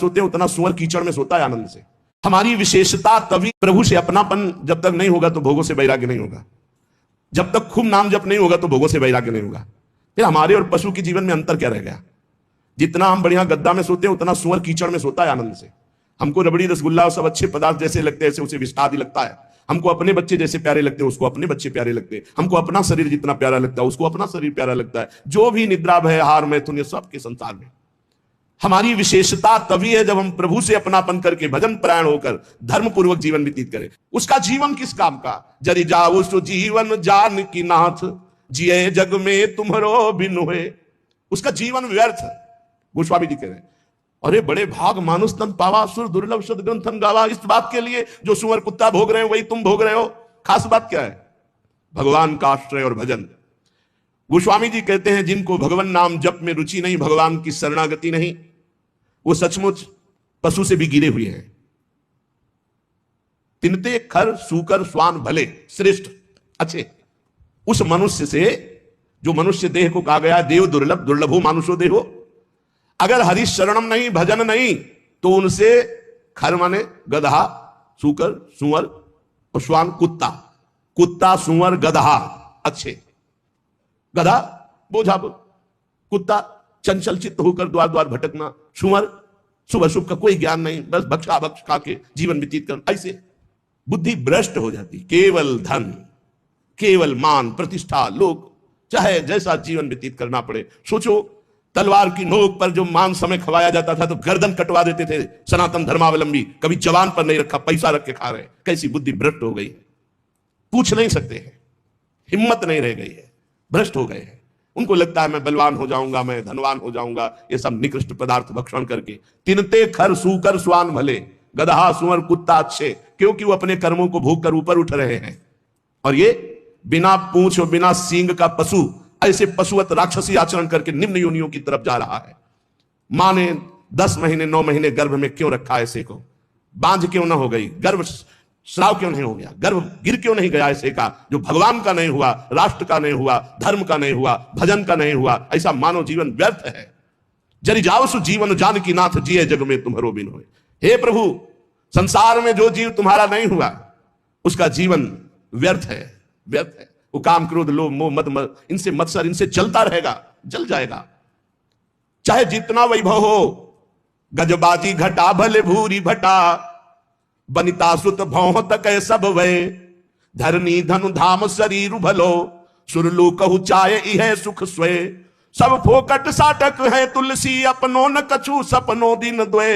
सोते उतना सुअर कीचड़ में सोता है आनंद से। हमारी विशेषता तभी, प्रभु से अपनापन जब तक नहीं होगा तो भोगों से वैराग्य नहीं होगा, जब तक खूब नाम जप नहीं होगा तो भोगों से वैराग्य नहीं होगा। फिर हमारे और पशु के जीवन में अंतर क्या रह गया? जितना हम बढ़िया गद्दा में सोते हैं उतना सुअर कीचड़ में सोता है आनंद से। हमको रबड़ी रसगुल्ला और सब अच्छे पदार्थ जैसे लगते हैं, ऐसे उसे विष्टा आदि लगता है। हमको अपने बच्चे जैसे प्यारे लगते हैं उसको अपने बच्चे प्यारे लगते हैं। हमको अपना शरीर जितना प्यारा लगता है उसको अपना शरीर प्यारा लगता है। जो भी निद्रा भय हार मैथुन ये सब के संसार में हमारी विशेषता तभी है जब हम प्रभु से अपनापन करके भजन परायण होकर धर्म पूर्वक जीवन व्यतीत करें। उसका जीवन किस काम का? जरि जाऊ सो जीवन जान की नाथ, जिये जग में तुम्हारो बिन हुए। उसका जीवन व्यर्थ। गोस्वामी जी कह रहे हैं, अरे बड़े भाग मानुष तन पावा, सुर दुर्लभ सद ग्रंथन गावा। इस बात के लिए जो सुअर कुत्ता भोग रहे हो वही तुम भोग रहे हो। खास बात क्या है? भगवान का आश्रय और भजन। गोस्वामी जी कहते हैं, जिनको भगवान नाम जप में रुचि नहीं, भगवान की शरणागति नहीं, वो सचमुच पशु से भी गिरे हुए हैं। तिनते खर सूकर स्वान भले श्रेष्ठ अच्छे उस मनुष्य से जो मनुष्य देह को कहा गया देव दुर्लभ, दुर्लभो मानुषो देहो। अगर हरि शरणम नहीं, भजन नहीं, तो उनसे खर माने गधा, सूकर सुअर और स्वान कुत्ता। कुत्ता सुअर गधा अच्छे, गधा बोझा, कुत्ता चंचल चित्त होकर द्वार द्वार भटकना, सुअर शुभ अशुभ का कोई ज्ञान नहीं, बस भक्षा भक्ष खा के जीवन व्यतीत करना। ऐसे बुद्धि भ्रष्ट हो जाती। केवल धन, केवल मान प्रतिष्ठा, लोग चाहे जैसा जीवन व्यतीत करना पड़े। सोचो, तलवार की नोक पर जो मान समय खवाया जाता था तो गर्दन कटवा देते थे सनातन धर्मावलंबी। कभी जवान पर नहीं रखा, पैसा रख के खा रहे। कैसी बुद्धि भ्रष्ट हो गई है, पूछ नहीं सकते हैं, हिम्मत नहीं रह गई है, भ्रष्ट हो गए हैं। उनको लगता है मैं बलवान हो जाऊंगा, मैं धनवान हो जाऊंगा, ये सब निकृष्ट पदार्थ भक्षण करके। तिनते खर सूकर स्वान भले, गधा सुअर कुत्ता अच्छे, क्योंकि वो अपने कर्मों को भोग कर ऊपर उठ रहे हैं। और ये बिना पूंछ और बिना सींग का पशु ऐसे पशुवत राक्षसी आचरण करके निम्न योनियों की तरफ जा रहा है। मां ने 10 महीने 9 महीने गर्भ में क्यों रखा ऐसे को? बांझ क्यों ना हो गई? गर्भ श्राव क्यों नहीं हो गया? गर्भ गिर क्यों नहीं गया ऐसे का, जो भगवान का नहीं हुआ, राष्ट्र का नहीं हुआ, धर्म का नहीं हुआ, भजन का नहीं हुआ? ऐसा मानव जीवन व्यर्थ है। जरि जाओ सु जीवन जान की नाथ, जिये जग में तुम्हारो बिन होए। हे प्रभु, संसार में जो जीव तुम्हारा नहीं हुआ उसका जीवन व्यर्थ है, व्यर्थ है। वो काम क्रोध लोभ मोह मद इनसे मत्सर, इनसे जलता रहेगा, जल जाएगा। चाहे जितना वैभव हो, गजबाजी घटा भले भूरी भटा, बनिता सुत भौह तक सब वे, धरनी धनु धाम शरीर भलो, सुरलू कहु चाय इह सुख स्वे। सब फोकट साटक है तुलसी, अपनो न कछु सपनो दिन द्वे।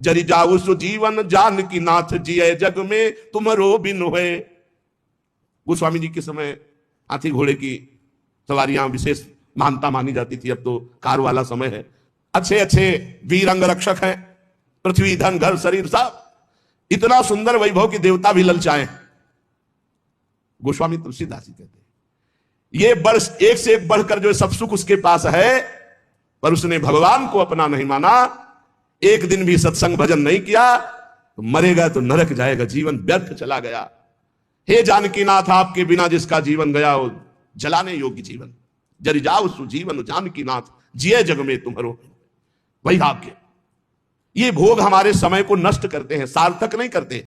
जरि जाऊ सु जीवन जान की नाथ, जिये जग में तुम्हारो बिन हुए। गोस्वामी जी के समय हाथी घोड़े की सवारियां विशेष मान्यता मानी जाती थी। अब तो कार वाला समय है। अच्छे अच्छे वीर अंग रक्षक हैं, पृथ्वी धन घर शरीर सब, इतना सुंदर वैभव की देवता भी ललचाए। गोस्वामी तुलसीदास जी कहते हैं, ये वर्ष एक से एक बढ़कर जो सब सुख उसके पास है, पर उसने भगवान को अपना नहीं माना, एक दिन भी सत्संग भजन नहीं किया, तो मरेगा तो नरक जाएगा, जीवन व्यर्थ चला गया। हे जानकीनाथ, आपके बिना जिसका जीवन गया वो जलाने योग्य जीवन। जरि जाओ सु जीवन जानकीनाथ, जिये जग में तुम्हारो वैराग्य। ये भोग हमारे समय को नष्ट करते हैं, सार्थक नहीं करते।